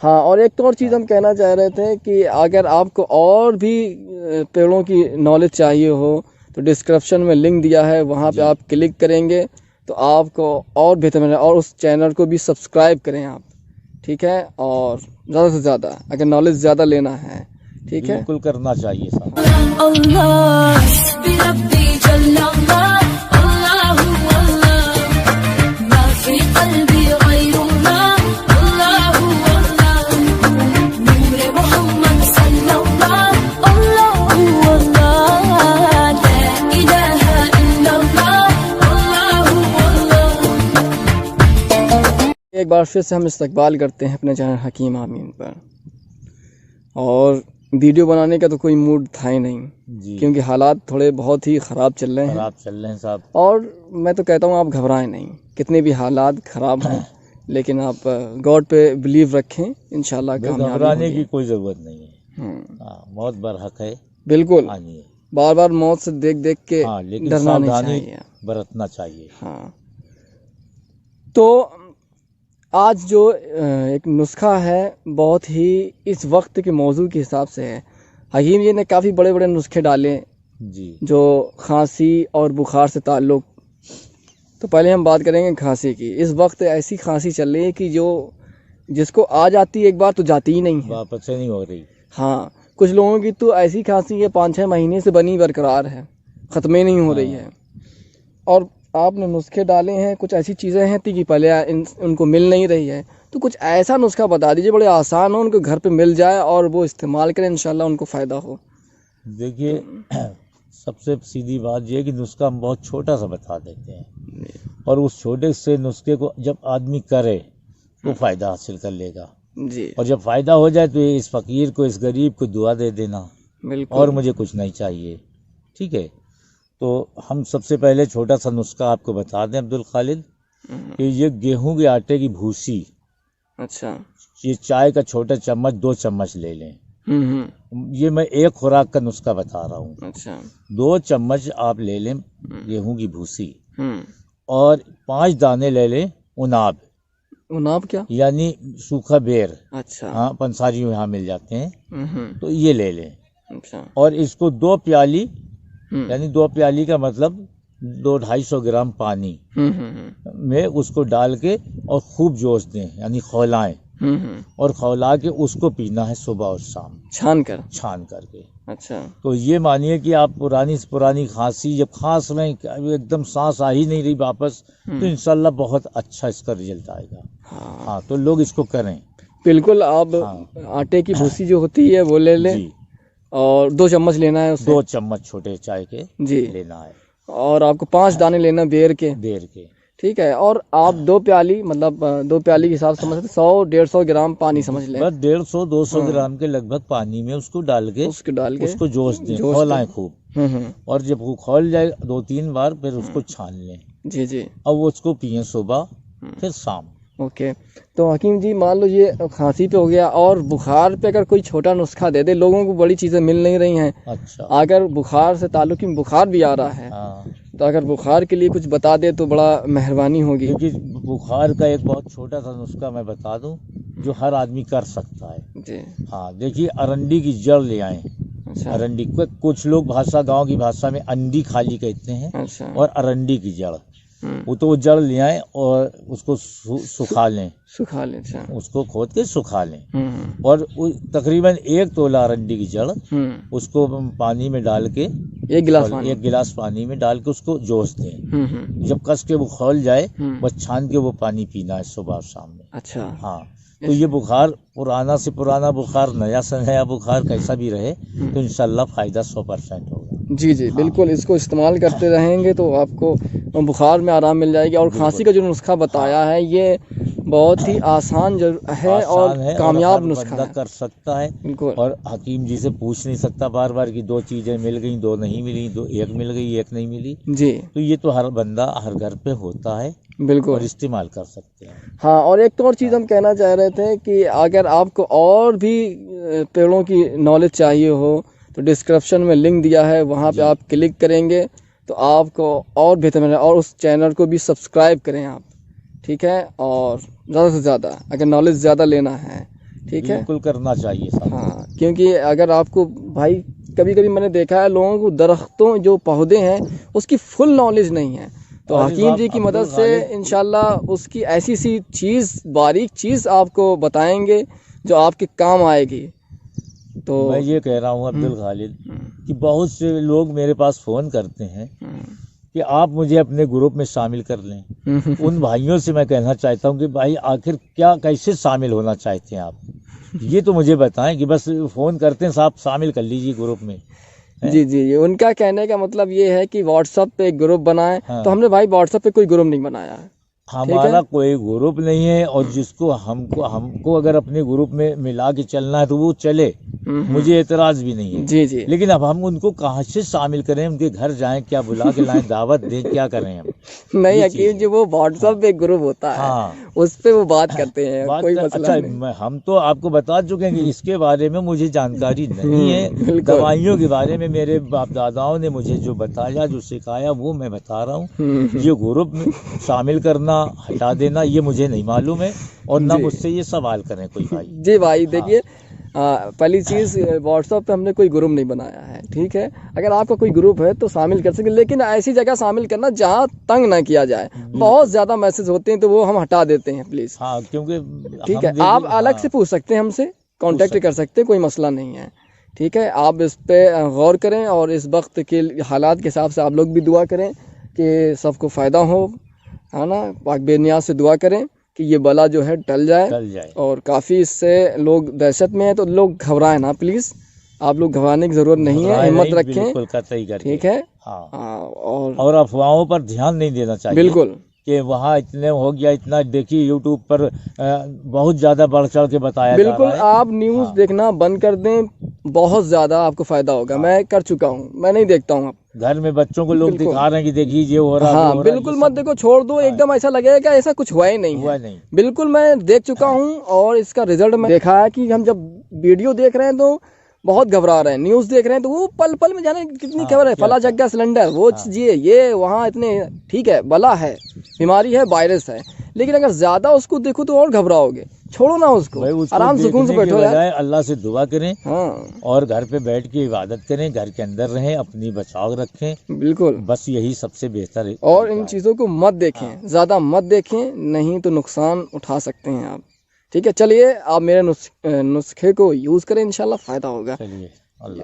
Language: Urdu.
ہاں، اور ایک تو اور چیز ہم کہنا چاہ رہے تھے کہ اگر آپ کو اور بھی پیڑوں کی نالج چاہیے ہو تو ڈسکرپشن میں لنک دیا ہے، وہاں پہ آپ کلک کریں گے تو آپ کو اور بہتر ملے، اور اس چینل کو بھی سبسکرائب کریں آپ، ٹھیک ہے؟ اور زیادہ سے زیادہ اگر نالج زیادہ لینا ہے، ٹھیک ہے؟ بالکل کرنا چاہیے صاحب. ایک بار پھر سے ہم استقبال کرتے ہیں اپنے چینل حکیم آمین پر، اور ویڈیو بنانے کا تو کوئی موڈ تھا ہی نہیں جی کیونکہ حالات تھوڑے بہت ہی خراب چل رہے ہیں، خراب چل رہے ہیں صاحب. اور میں تو کہتا ہوں آپ گھبرائیں نہیں، کتنے بھی حالات خراب ہوں لیکن آپ گاڈ پہ بلیو رکھیں، انشاءاللہ کامیابی گھبرانے ہوگی. کی کوئی ضرورت نہیں ہے. موت برحق ہے، بالکل، آنی ہے. بار بار موت سے دیکھ دیکھ کے لیکن ڈرنا نہیں ساودھانی چاہیے. برتنا چاہیے. ہاں، تو آج جو ایک نسخہ ہے بہت ہی اس وقت کے موضوع کے حساب سے ہے. حکیم جی نے کافی بڑے بڑے نسخے ڈالے جی جو کھانسی اور بخار سے تعلق. تو پہلے ہم بات کریں گے کھانسی کی. اس وقت ایسی کھانسی چل رہی ہے کہ جس کو آ جاتی ہے ایک بار تو جاتی ہی نہیں ہے. واپس سے نہیں ہو رہی. ہاں، کچھ لوگوں کی تو ایسی کھانسی ہے 5-6 مہینے سے بنی برقرار ہے، ختم ہی نہیں ہو رہی ہے. اور آپ نے نسخے ڈالے ہیں، کچھ ایسی چیزیں ہیں کہ پہلے ان کو مل نہیں رہی ہے، تو کچھ ایسا نسخہ بتا دیجئے بڑے آسان ہو، ان کو گھر پہ مل جائے اور وہ استعمال کریں، انشاءاللہ ان کو فائدہ ہو. دیکھیے سب سے سیدھی بات یہ ہے کہ نسخہ ہم بہت چھوٹا سا بتا دیتے ہیں، اور اس چھوٹے سے نسخے کو جب آدمی کرے تو فائدہ حاصل کر لے گا. جی، اور جب فائدہ ہو جائے تو اس فقیر کو، اس غریب کو دعا دے دینا، بالکل. اور مجھے کچھ نہیں چاہیے. ٹھیک ہے؟ تو ہم سب سے پہلے چھوٹا سا نسخہ آپ کو بتا دیں عبدالخالد، کہ یہ گیہوں کے آٹے کی بھوسی، اچھا، یہ چائے کا چھوٹا چمچ 2 چمچ لے لیں. ہوں، یہ میں ایک خوراک کا نسخہ بتا رہا ہوں. اچھا، 2 چمچ آپ لے لیں گیہوں کی بھوسی، ہوں. اور 5 دانے لے لیں اناب، اناب کیا؟ یعنی سوکھا بیر. اچھا، ہاں، پنساریوں یہاں مل جاتے ہیں، ہوں، تو یہ لے لیں. اچھا، اور اس کو 2 پیالی، ہوں، یعنی 2 پیالی کا مطلب 200-250 گرام پانی میں اس کو ڈال کے اور خوب جوش دیں، یعنی کھولائیں، اور کھولا کے اس کو پینا ہے صبح اور شام، چھان کر کے. اچھا، تو یہ مانیے کہ آپ پرانی سے پرانی کھانسی جب کھانس رہے ہیں، ایک دم سانس آ ہی نہیں رہی واپس، تو انشاءاللہ بہت اچھا اس کا رزلٹ آئے گا. ہاں، تو لوگ اس کو کریں. بالکل. آپ آٹے کی بھوسی جو ہوتی ہے وہ لے لیں، جی، اور 2 چمچ لینا ہے اسے. 2 چمچ چھوٹے چائے کے جی، لینا ہے. اور آپ کو 5 دانے لینا بیر کے، ٹھیک ہے. اور آپ 2 پیالی، مطلب 2 پیالی کے حساب سے سمجھتے 100-150 گرام پانی سمجھ لیں، بس 150-200 گرام کے لگ بھگ پانی میں اس کو ڈال کے اس کو جوش دیں، کھولائیں خوب. اور جب وہ کھول جائے 2-3 بار، پھر اس کو چھان لیں. جی جی، اور وہ اس کو پئیں صبح پھر شام. اوکے. تو حکیم جی مان لو یہ کھانسی پہ ہو گیا، اور بخار پہ اگر کوئی چھوٹا نسخہ دے دے، لوگوں کو بڑی چیزیں مل نہیں رہی ہیں. اچھا. اگر بخار سے تعلق، بخار بھی آ رہا ہے، تو اگر بخار کے لیے کچھ بتا دے تو بڑا مہربانی ہوگی. دیکھیے بخار کا ایک بہت چھوٹا سا نسخہ میں بتا دوں جو ہر آدمی کر سکتا ہے. جی، ہاں، دیکھیے ارنڈی کی جڑ لے آئیں. اچھا، ارنڈی کو کچھ لوگ گاؤں کی بھاشا میں انڈی خالی کہتے ہیں، اچھا، اور ارنڈی کی جڑ، وہ تو وہ جڑ لے آئیں اور اس کو سکھا لیں، اچھا، اس کو کھود کے سکھا لیں. اور تقریباً 1 تولا ارنڈی کی جڑ، اس کو پانی میں ڈال کے، 1 گلاس پانی میں ڈال کے اس کو جوش دیں. جب کس کے وہ کھول جائے، بس چھان کے وہ پانی پینا ہے صبح اور شام میں. اچھا. ہاں، تو یہ بخار پرانا سے پرانا بخار، نیا سے نیا بخار کیسا بھی رہے، تو انشاءاللہ فائدہ 100% ہوگا. جی جی، بالکل. اس کو استعمال کرتے رہیں گے تو آپ کو بخار میں آرام مل جائے گی. اور کھانسی کا جو نسخہ بتایا ہے یہ بہت ہی آسان ہے اور کامیاب نسخہ ہے، بندہ کر سکتا ہے. بالکل. اور حکیم جی سے پوچھ نہیں سکتا بار بار کہ 2 چیزیں مل گئیں، 2 نہیں ملی، 1 مل گئی، 1 نہیں ملی. جی، تو یہ تو ہر بندہ ہر گھر پہ ہوتا ہے، بالکل، اور استعمال کر سکتے ہیں. ہاں. اور ایک تو اور چیز ہم کہنا چاہ رہے تھے کہ اگر آپ کو اور بھی پیڑوں کی نالج چاہیے ہو تو ڈسکرپشن میں لنک دیا ہے، وہاں پہ آپ کلک کریں گے تو آپ کو اور بہتر ملے. اور اس چینل کو بھی سبسکرائب کریں آپ، ٹھیک ہے؟ اور زیادہ سے زیادہ اگر نالج زیادہ لینا ہے، ٹھیک ہے, بالکل کرنا چاہیے صاحب. ہاں, کیونکہ اگر آپ کو بھائی کبھی کبھی میں نے دیکھا ہے لوگوں کو درختوں جو پودے ہیں اس کی فل نالج نہیں ہے, تو حکیم جی کی مدد سے انشاءاللہ اس کی ایسی سی چیز, باریک چیز آپ کو بتائیں گے جو آپ کے کام آئے گی. تو میں یہ کہہ رہا ہوں عبد الخالق کہ بہت سے لوگ میرے پاس فون کرتے ہیں کہ آپ مجھے اپنے گروپ میں شامل کر لیں. ان بھائیوں سے میں کہنا چاہتا ہوں کہ بھائی آخر کیسے شامل ہونا چاہتے ہیں آپ, یہ تو مجھے بتائیں کہ بس فون کرتے ہیں صاحب شامل کر لیجیے گروپ میں. جی جی, ان کا کہنے کا مطلب یہ ہے کہ واٹس ایپ پہ ایک گروپ بنائیں. تو ہم نے بھائی واٹس ایپ پہ کوئی گروپ نہیں بنایا ہے, ہمارا کوئی گروپ نہیں ہے, اور جس کو ہم کو اگر اپنے گروپ میں ملا کے چلنا ہے تو وہ چلے, مجھے اعتراض بھی نہیں ہے. جی جی, لیکن اب ہم ان کو کہاں سے شامل کریں, ان کے گھر جائیں, کیا بلا کے لائیں, دعوت دیں, کیا کریں ہم؟ نہیں حکیم جی, وہ واٹس ایپ پہ ایک گروپ ہوتا ہے, اس پہ وہ بات کرتے ہیں, کوئی مسئلہ نہیں. ہم تو آپ کو بتا چکے ہیں کہ اس کے بارے میں مجھے جانکاری نہیں ہے. دوائیوں کے بارے میں میرے باپ داداؤں نے مجھے جو بتایا, جو سکھایا, وہ میں بتا رہا ہوں. یہ گروپ میں شامل کرنا, ہٹا دینا, یہ مجھے نہیں معلوم ہے, اور نہ مجھ سے یہ سوال کریں کوئی بھائی. جی بھائی دیکھیے, پہلی چیز واٹس ایپ پہ ہم نے کوئی گروپ نہیں بنایا ہے, ٹھیک ہے. اگر آپ کا کوئی گروپ ہے تو شامل کر سکیں, لیکن ایسی جگہ شامل کرنا جہاں تنگ نہ کیا جائے. بہت زیادہ میسج ہوتے ہیں تو وہ ہم ہٹا دیتے ہیں پلیز. ہاں, کیونکہ ٹھیک ہے, آپ الگ سے پوچھ سکتے ہیں, ہم سے کانٹیکٹ کر سکتے ہیں, کوئی مسئلہ نہیں ہے. ٹھیک ہے, آپ اس پہ غور کریں, اور اس وقت کے حالات کے حساب سے آپ لوگ بھی دعا کریں کہ سب کو فائدہ ہو, ہے نا. پاک بے نیاز سے دعا کریں کہ یہ بلا جو ہے ٹل جائے. اور کافی اس سے لوگ دہشت میں ہیں, تو لوگ گھبرائیں نا پلیز. آپ لوگ گھبرانے کی ضرورت نہیں ہے, ہمت رکھیں, ٹھیک ہے. اور افواہوں پر دھیان نہیں دینا چاہیے. بالکل, کہ وہاں اتنے ہو گیا, اتنا دیکھیے یوٹیوب پر بہت زیادہ بڑھ چڑھ کے بتایا جا رہا ہے. بالکل, آپ نیوز دیکھنا بند کر دیں, بہت زیادہ آپ کو فائدہ ہوگا. میں کر چکا ہوں, میں نہیں دیکھتا ہوں. اب گھر میں بچوں کو لوگ دکھا رہے ہیں کہ دیکھیے یہ ہو رہا ہے. ہاں بالکل مت دیکھو, چھوڑ دو, ایک دم ایسا لگے گا ایسا کچھ ہوا ہی نہیں ہے. بالکل میں دیکھ چکا ہوں, اور اس کا رزلٹ میں دیکھا ہے کہ ہم جب ویڈیو دیکھ رہے ہیں تو بہت گھبرا رہے ہیں, نیوز دیکھ رہے ہیں تو وہ پل پل میں جانے کتنی خبر ہے, فلاں جگہ سلنڈر, وہ یہ وہاں اتنے, ٹھیک ہے, بلا ہے, بیماری ہے, وائرس ہے. لیکن اگر زیادہ اس کو دیکھو تو اور گھبراؤ گے. چھوڑو نا اس کو, آرام سکون سے بیٹھو یار. اللہ سے دعا کریں, ہاں, اور گھر پہ بیٹھ کے عبادت کریں, گھر کے اندر رہیں, اپنی بچاؤ رکھیں. بالکل, بس یہی سب سے بہتر ہے. اور ان چیزوں کو مت دیکھیں, زیادہ مت دیکھیں, نہیں تو نقصان اٹھا سکتے ہیں آپ. ٹھیک ہے, چلیے آپ میرے نسخے کو یوز کریں, انشاءاللہ فائدہ ہوگا. چلیے, اللہ